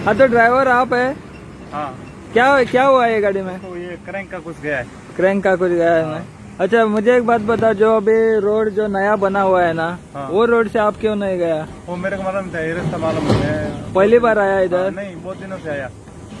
हाँ तो ड्राइवर आप है? हाँ क्या हुआ है गाड़ी में? तो ये क्रैंक का कुछ गया है। क्रैंक का कुछ गया है ना? अच्छा मुझे एक बात बता, जो अभी रोड जो नया बना हुआ है ना, हाँ। वो रोड से आप क्यों नहीं गया? वो मेरे को मालूम था, ये रास्ता मालूम है। पहली बार आया इधर? नहीं, बहुत दिनों से आया,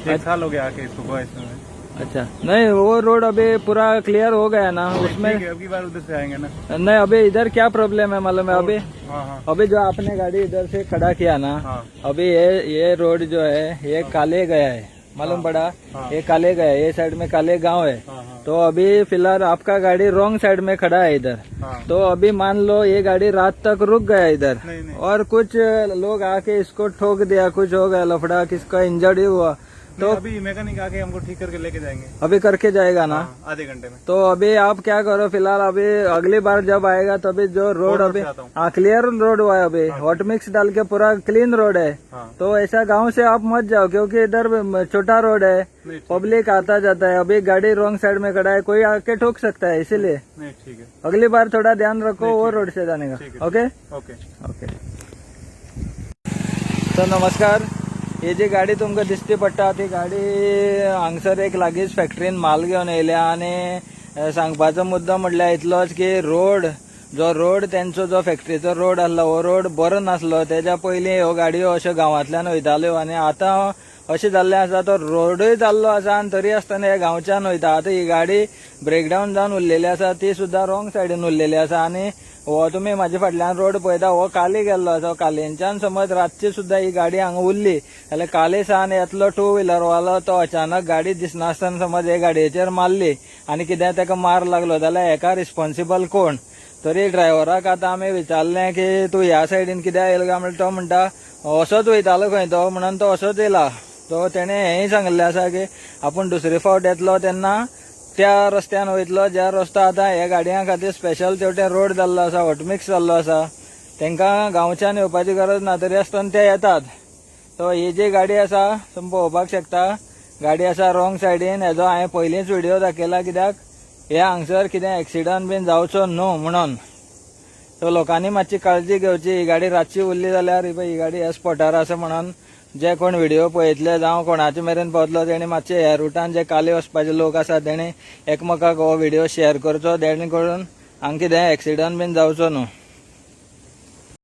1 साल हो गया आके इसको गोवा इसमें। अच्छा नहीं, वो रोड अभी पूरा क्लियर हो गया ना उसमें? ठीक है, अगली बार उधर से आएंगे ना। नहीं अभी इधर क्या प्रॉब्लम है मालूम है अभी? हाँ हाँ अभी जो आपने गाड़ी इधर से खड़ा किया ना, हाँ अभी ये रोड जो है ये काले गया है, मालूम पड़ा? ये काले गया है, ये साइड में काले गांव है। हाँ हाँ तो अभी फिलहाल आपका गाड़ी रॉन्ग साइड में खड़ा है इधर। हाँ। तो अभी मान लो ये गाड़ी रात तक रुक गया इधर, नहीं। और कुछ लोग आके इसको ठोक दिया, कुछ हो गया लफड़ा, किसका इंजर्ड हुआ, तो अभी मैकेनिक आके हमको ठीक करके लेके जाएंगे। अभी करके जाएगा ना? हाँ, आधे घंटे में। तो अभी आप क्या करो फिलहाल, अभी अगली बार जब आएगा तभी जो रोड अभी क्लियर रोड हुआ है, अभी हॉट मिक्स डाल के पूरा क्लीन रोड है। हाँ। तो ऐसा गांव से आप मत जाओ, क्योंकि इधर छोटा रोड है, पब्लिक आता जाता है। अभी गाड़ी रॉन्ग साइड में खड़ा है, कोई आके ठोक सकता है, इसीलिए नहीं ठीक है, अगली बार थोड़ा ध्यान रखो वो रोड से जाने का। Okay okay okay. तो नमस्कार, ही जी गाडी तुमकां दिसती पडटा ती गाडी हांगसर एक लागींच फॅक्टरीन माल घेवन येयल्या, आनी सांगपाचो मुद्दो म्हटल्यार इतलोच की रोड तेंचो जो फॅक्टरीचो रोड आसलो हो रोड बरो नासलो। तेज्या पयलीं ह्यो गाडयो अश्यो गांवांतल्यान वयताल्यो, आनी आतां अशें जाल्लें आसा तो रोडूय जाल्लो आसा आनी तरी आसतना हे गांवच्यान वयता। आतां ही गाडी ब्रेकडावन जावन उरलेली आसा, ती सुद्दां रॉंग सायडीन उरलेली आसा, आनी हो तुमी म्हाज्या फाटल्यान रोड पळयता हो काली गेल्लो आसा। कालेंच्यान समज रातची सुद्दां ही गाडी हांगा उरली जाल्यार काले सावन येतलो टू व्हिलर वालो तो अचानक गाडी दिसनासतना समज हे गाडयेचेर मारली आनी कितें ताका मार लागलो जाल्यार हेका रिस्पॉन्सिबल कोण? तरी ड्रायव्हराक आतां आमी विचारलें की तूं ह्या सायडीन कित्याक येयलो काय म्हणल्यार तो म्हणटा असोच वयतालो खंय तो, म्हणून तो असोच येयला। तो तेणें हेंय सांगिल्लें आसा की आपूण दुसरे फावट येतलो तेन्ना त्या रस्त्यान वयतलो ज्या रस्तो आतां ह्या गाडयां खातीर स्पेशल तेवटेन रोड जाल्लो आसा, हॉटमिक्स जाल्लो आसा, तांकां गांवच्यान येवपाची गरज ना, तरी आसतना ते येतात। सो ही जी गाडी आसा तुमी पळोवपाक शकता, गाडी आसा रॉंग सायडीन। हेजो हांवें पयलींच व्हिडिओ दाखयला, कित्याक हे हांगसर कितें एक्सिडंट बीन जावचो न्हू म्हणून। सो लोकांनी मातशी काळजी घेवची, ही गाडी रातची उरली जाल्यार ही गाडी ह्या स्पॉटार आसा म्हणून जे कोण व्हिडिओ पळयतले जावं कोणाचे मेरेन पावतलो तेणी मातशे ह्या रुटान जे काले वचपाचे लोक आसा तेणी एकमेकाक हो व्हिडिओ शेअर करचो, जेणे करून हांगा कितें एक्सिडंट बीन जावचो न्हू।